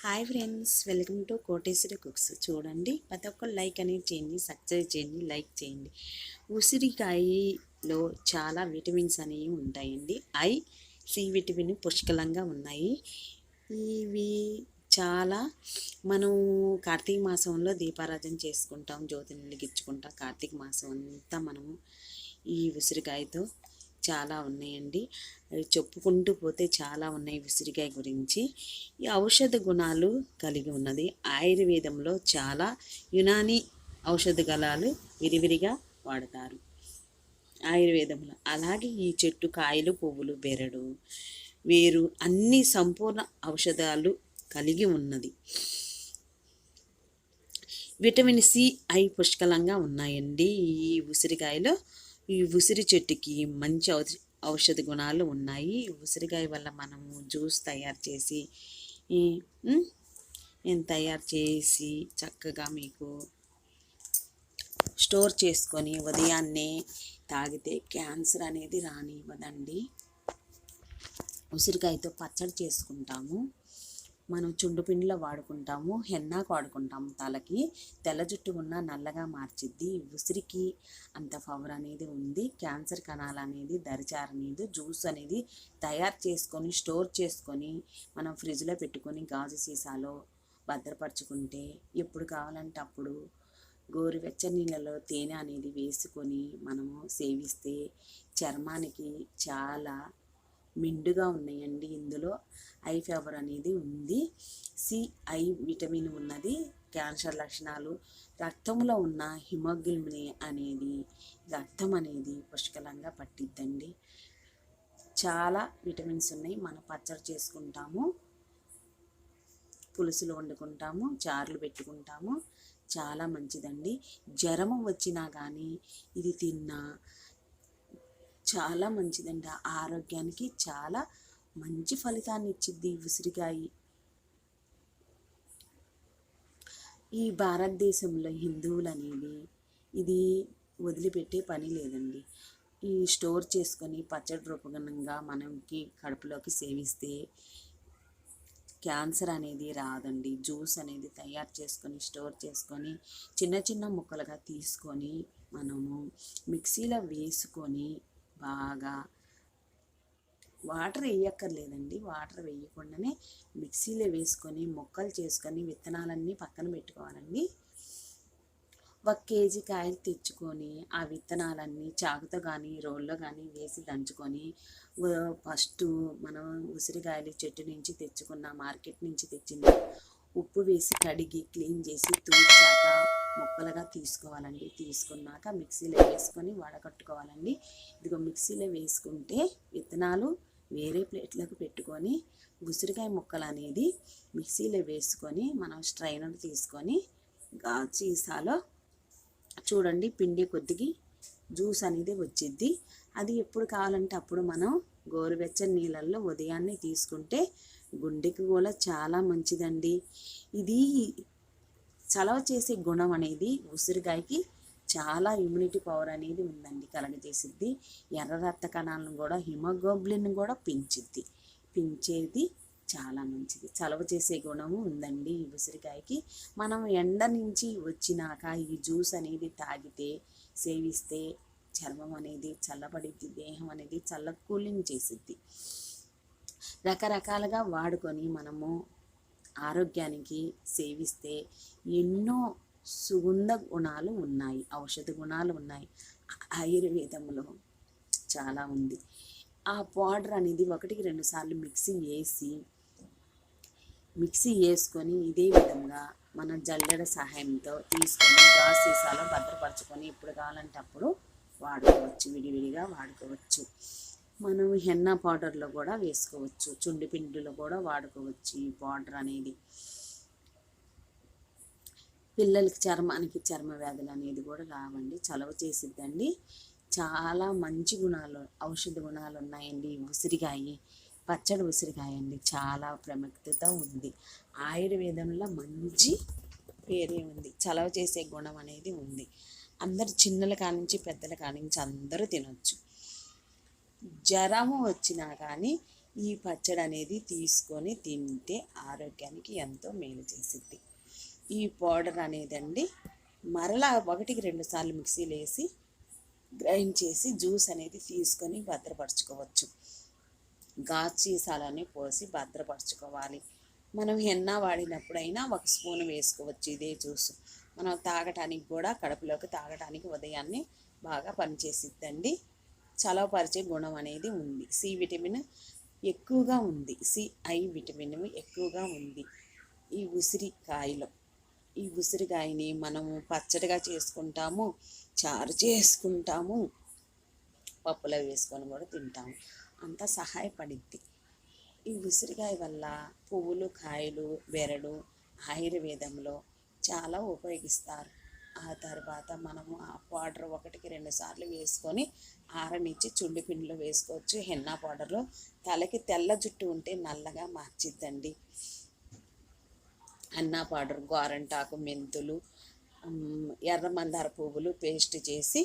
Hi friends, welcome to Koteswari cooks. చూడండి, ప్రతి ఒక్కరు లైక్ అనేది చేయండి, సబ్స్క్రైబ్ చేయండి, లైక్ చేయండి. ఉసిరికాయలో చాలా విటమిన్స్ అనేవి ఉంటాయండి. సి విటమిన్ పుష్కలంగా ఉన్నాయి. ఇవి చాలా మనం కార్తీక మాసంలో దీపారాధన చేసుకుంటాం, జ్యోతిని వెలిగించుకుంటాం. కార్తీక మాసం అంతా మనము ఈ ఉసిరికాయతో చాలా ఉన్నాయండి. చెప్పుకుంటూ పోతే చాలా ఉన్నాయి ఉసిరికాయ గురించి. ఈ ఔషధ గుణాలు కలిగి ఉన్నది. ఆయుర్వేదంలో చాలా యునాని ఔషధ గలాలు విరివిరిగా వాడతారు ఆయుర్వేదంలో. అలాగే ఈ చెట్టు కాయలు, పువ్వులు, బెరడు, వేరు అన్ని సంపూర్ణ ఔషధాలు కలిగి ఉన్నది. విటమిన్ సి, ఐ పుష్కలంగా ఉన్నాయండి ఈ ఉసిరికాయలో. ఈ ఉసిరి చెట్టుకి మంచి ఔషధ గుణాలు ఉన్నాయి. ఉసిరికాయ వల్ల మనము జ్యూస్ తయారు చేసి చక్కగా మీకు స్టోర్ చేసుకొని ఉదయాన్నే తాగితే క్యాన్సర్ అనేది రానివ్వదండి. ఉసిరికాయతో పచ్చడి చేసుకుంటాము. మనం చుండుపిండిలో వాడుకుంటాము, హెన్నాకు వాడుకుంటాము. తలకి తెల్ల జుట్టు ఉన్న నల్లగా మార్చిద్ది. ఉసిరికి అంత పవర్ అనేది ఉంది. క్యాన్సర్ కణాలు అనేది దరిచారనేది. జ్యూస్ అనేది తయారు చేసుకొని స్టోర్ చేసుకొని మనం ఫ్రిడ్జ్లో పెట్టుకొని గాజు సీసాలో భద్రపరచుకుంటే ఎప్పుడు కావాలంటే అప్పుడు గోరువెచ్చని నీళ్ళలో తేనె అనేది వేసుకొని మనము సేవిస్తే చర్మానికి చాలా మెండుగా ఉన్నాయండి. ఇందులో ఐ ఫీవర్ అనేది ఉంది. ఐ విటమిన్ ఉన్నది. క్యాన్సర్ లక్షణాలు, రక్తంలో ఉన్న హిమోగ్లోబిన్ అనేది రక్తం అనేది పుష్కలంగా పట్టిద్దండి. చాలా విటమిన్స్ ఉన్నాయి. మనం పచ్చడి చేసుకుంటాము, పులుసులు వండుకుంటాము, చారులు పెట్టుకుంటాము. చాలా మంచిదండి. జ్వరం వచ్చినా కానీ ఇది తిన్నా చాలా మంచిదండి. ఆరోగ్యానికి చాలా మంచి ఫలితాన్ని ఇచ్చిద్ది ఉసిరికాయ. ఈ భారతదేశంలో హిందువులు అనేది ఇది వదిలిపెట్టే పని లేదండి. ఈ స్టోర్ చేసుకొని పచ్చడి రూపంగా మనకి కడుపులోకి సేవిస్తే క్యాన్సర్ అనేది రాదండి. జ్యూస్ అనేది తయారు చేసుకొని స్టోర్ చేసుకొని చిన్న చిన్న ముక్కలుగా తీసుకొని మనము మిక్సీలో వేసుకొని బాగా వాటర్ వేయక్కర్లేదండి. వాటర్ వేయకుండానే మిక్సీలో వేసుకొని ముక్కలు చేసుకొని విత్తనాలన్నీ పక్కన పెట్టుకోవాలండి. 1 కేజీ కాయలు తెచ్చుకొని ఆ విత్తనాలన్నీ చాకుతో కానీ రోల్లో కానీ వేసి దంచుకొని ఫస్ట్ మనం ఉసిరికాయలు చెట్టు నుంచి తెచ్చుకున్న, మార్కెట్ నుంచి తెచ్చిన ఉప్పు వేసి కడిగి క్లీన్ చేసి తూర్చాక ముక్కలుగా తీసుకోవాలండి. తీసుకున్నాక మిక్సీలో వేసుకొని వడకట్టుకోవాలండి. ఇదిగో మిక్సీలో వేసుకుంటే విత్తనాలు వేరే ప్లేట్లకు పెట్టుకొని ఉసిరికాయ ముక్కలు అనేది మిక్సీలో వేసుకొని మనం స్ట్రైనర్ తీసుకొని గాజు సీసాలో చూడండి పిండి కొద్దిగా జ్యూస్ అనేది వచ్చిద్ది. అది ఎప్పుడు కావాలంటే అప్పుడు మనం గోరువెచ్చని నీళ్ళల్లో ఉదయాన్నే తీసుకుంటే గుండెకి కూడా చాలా మంచిదండి. ఇది చలవ చేసే గుణం అనేది ఉసిరికాయకి చాలా ఇమ్యూనిటీ పవర్ అనేది ఉందండి, కలగజేసిద్ది. ఎర్ర రక్త కణాలను కూడా, హిమోగ్లోబిన్ కూడా పెంచేది చాలా మంచిది. చలవ చేసే గుణము ఉందండి ఈ ఉసిరికాయకి. మనం ఎండ నుంచి వచ్చినాక ఈ జ్యూస్ అనేది తాగితే, సేవిస్తే చర్మం అనేది చల్లబడిద్ది, దేహం అనేది కూలింగ్ చేసిద్ది. రకరకాలుగా వాడుకొని మనము ఆరోగ్యానికి సేవిస్తే ఎన్నో సుగంధ గుణాలు ఉన్నాయి, ఔషధ గుణాలు ఉన్నాయి. ఆయుర్వేదంలో చాలా ఉంది. ఆ పౌడర్ అనేది 1-2 సార్లు మిక్సీ వేసుకొని ఇదే విధంగా మన జల్లెడ సహాయంతో తీసుకొని గాజు సీసాలో భద్రపరచుకొని ఎప్పుడు కావాలంటే అప్పుడు వాడుకోవచ్చు, విడివిడిగా వాడుకోవచ్చు. మనం హెన్నా పౌడర్లో కూడా వేసుకోవచ్చు, చుండి పిండిలో కూడా వాడుకోవచ్చు. ఈ పౌడర్ అనేది పిల్లలకి చర్మానికి చర్మ వ్యాధులు అనేది కూడా రావండి, చలవ చేసిద్దండి. చాలా మంచి గుణాలు, ఔషధ గుణాలు ఉన్నాయండి ఉసిరికాయ. పచ్చడి ఉసిరికాయ అండి చాలా ప్రాముఖ్యత ఉంది. ఆయుర్వేదంలో మంచి పేరే ఉంది. చలవ చేసే గుణం అనేది ఉంది. అందరు చిన్నల కానించి పెద్దల కానించి అందరూ తినొచ్చు. జ్వరము వచ్చినా కానీ ఈ పచ్చడి అనేది తీసుకొని తింటే ఆరోగ్యానికి ఎంతో మేలు చేసిద్ది. ఈ పౌడర్ అనేదండి మరలా 1-2 సార్లు మిక్సీలో వేసి గ్రైండ్ చేసి జ్యూస్ అనేది తీసుకొని భద్రపరచుకోవచ్చు. గాజు సీసాలని పోసి భద్రపరచుకోవాలి. మనం హెన్నా వాడినప్పుడైనా 1 స్పూన్ వేసుకోవచ్చు. ఇదే జ్యూస్ మనం తాగటానికి కూడా, కడుపులోకి తాగటానికి ఉదయాన్నే బాగా పనిచేసిద్దండి. చలవపరిచే గుణం అనేది ఉంది. సి విటమిన్ ఎక్కువగా ఉంది. ఐ విటమిన్ ఎక్కువగా ఉంది ఈ ఉసిరికాయలో. ఈ ఉసిరికాయని మనము పచ్చడిగా చేసుకుంటాము, చారు చేసుకుంటాము, పప్పులో వేసుకొని కూడా తింటాము. అంత సహాయపడిద్ది. ఈ ఉసిరికాయ వల్ల పువ్వులు, కాయలు, బెరడు ఆయుర్వేదంలో చాలా ఉపయోగిస్తారు. ఆ తర్వాత మనము ఆ పౌడర్ 1-2 సార్లు వేసుకొని ఆరనిచ్చి చుండి పిండిలో వేసుకోవచ్చు. హెన్నా పౌడర్లో తలకి తెల్ల జుట్టు ఉంటే నల్లగా మార్చిద్దండి. హెన్నా పౌడర్, గోరంటాకు, మెంతులు, ఎర్ర మందార పువ్వులు పేస్ట్ చేసి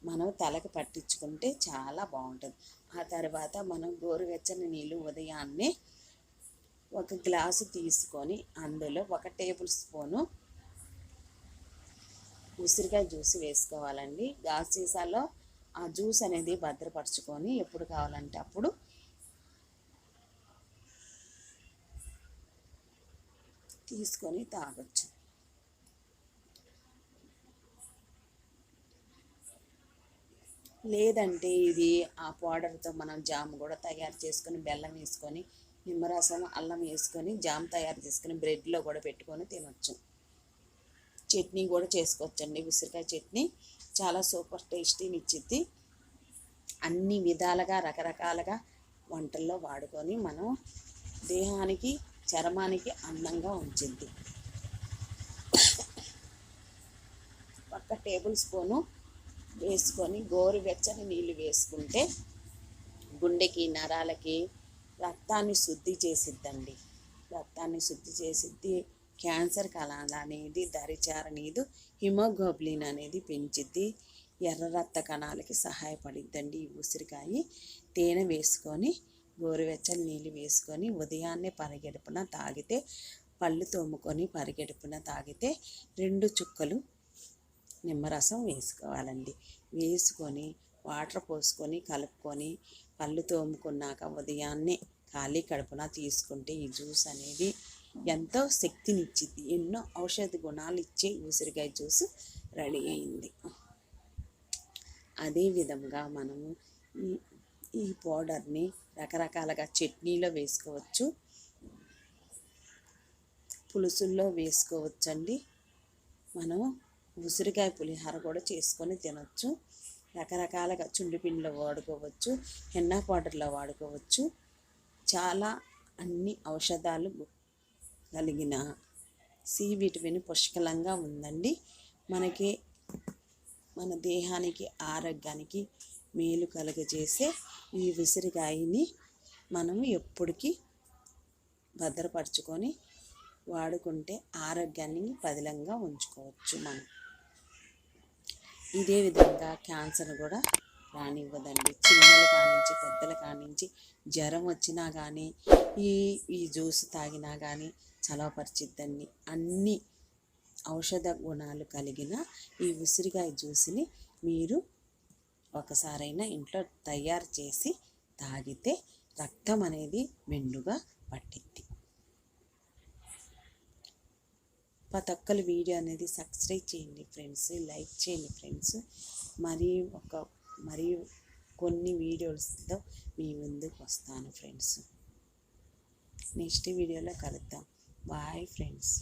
మనం తలకు పట్టించుకుంటే చాలా బాగుంటుంది. ఆ తర్వాత మనం గోరువెచ్చని నీళ్ళు ఉదయాన్నే 1 గ్లాసు తీసుకొని అందులో 1 టేబుల్ స్పూను ఉసిరికాయ జ్యూస్ వేసుకోవాలండి. గాజు సీసాలో ఆ జ్యూస్ అనేది భద్రపరచుకొని ఎప్పుడు కావాలంటే అప్పుడు తీసుకొని తాగొచ్చు. లేదంటే ఇది ఆ పౌడర్తో మనం జామ్ కూడా తయారు చేసుకొని, బెల్లం వేసుకొని, నిమ్మరసం, అల్లం వేసుకొని జామ్ తయారు చేసుకొని బ్రెడ్లో కూడా పెట్టుకొని తినొచ్చు. చట్నీ కూడా చేసుకోవచ్చండి. ఉసిరికాయ చట్నీ చాలా సూపర్ టేస్టీని ఇచ్చిద్ది. అన్ని విధాలుగా రకరకాలుగా వంటల్లో వాడుకొని మనం దేహానికి, చర్మానికి అందంగా ఉంచిద్ది. 1 టేబుల్ స్పూను వేసుకొని గోరువెచ్చని నీళ్ళు వేసుకుంటే గుండెకి, నరాలకి రక్తాన్ని శుద్ధి చేసిద్దండి. రక్తాన్ని శుద్ధి చేసిద్ది. క్యాన్సర్ కణాలు అనేది దరిచారనీదు. హిమోగ్లోబిన్ అనేది పెంచిద్ది. ఎర్ర రక్త కణాలకి సహాయపడిద్దండి ఈ ఉసిరికాయ. తేనె వేసుకొని గోరువెచ్చని నీళ్ళు వేసుకొని ఉదయాన్నే పరిగెడుపున తాగితే, పళ్ళు తోముకొని పరిగెడుపున తాగితే 2 చుక్కలు నిమ్మరసం వేసుకోవాలండి. వేసుకొని వాటర్ పోసుకొని కలుపుకొని పళ్ళు తోముకున్నాక ఉదయాన్నే ఖాళీ కడుపున తీసుకుంటే ఈ జ్యూస్ అనేది ఎంతో శక్తినిచ్చిద్ది. ఎన్నో ఔషధ గుణాలు ఇచ్చే ఉసిరికాయ జ్యూస్ రెడీ అయింది. అదేవిధంగా మనము ఈ పౌడర్ని రకరకాలుగా చట్నీలో వేసుకోవచ్చు, పులుసుల్లో వేసుకోవచ్చండి. మనం ఉసిరికాయ పులిహోర కూడా చేసుకొని తినొచ్చు. రకరకాలుగా చుండిపిండిలో వాడుకోవచ్చు, హెన్నా పౌడర్లో వాడుకోవచ్చు. చాలా అన్ని ఔషధాలు కలిగిన సి విటమిన్ పుష్కలంగా ఉందండి. మనకి మన దేహానికి, ఆరోగ్యానికి మేలు కలుగజేసే ఈ ఉసిరికాయని మనం ఎప్పటికీ భద్రపరచుకొని వాడుకుంటే ఆరోగ్యాన్ని పదిలంగా ఉంచుకోవచ్చు. మనం ఇదే విధంగా క్యాన్సర్ కూడా రానివ్వదండి. చిన్నల కానించి పెద్దల కానించి జ్వరం వచ్చినా కానీ ఈ జ్యూస్ తాగినా కానీ చలవపరిచిద్దండి. అన్ని ఔషధ గుణాలు కలిగిన ఈ ఉసిరికాయ జ్యూస్ని మీరు ఒకసారైనా ఇంట్లో తయారు చేసి తాగితే రక్తం అనేది మెండుగా పట్టిద్ది. ప్రతి ఒక్కరి వీడియో అనేది సబ్స్క్రైబ్ చేయండి ఫ్రెండ్స్, లైక్ చేయండి ఫ్రెండ్స్. మరి కొన్ని వీడియోస్తో మీ ముందుకు వస్తాను ఫ్రెండ్స్. నెక్స్ట్ వీడియోలో కలుద్దాం. Bye friends.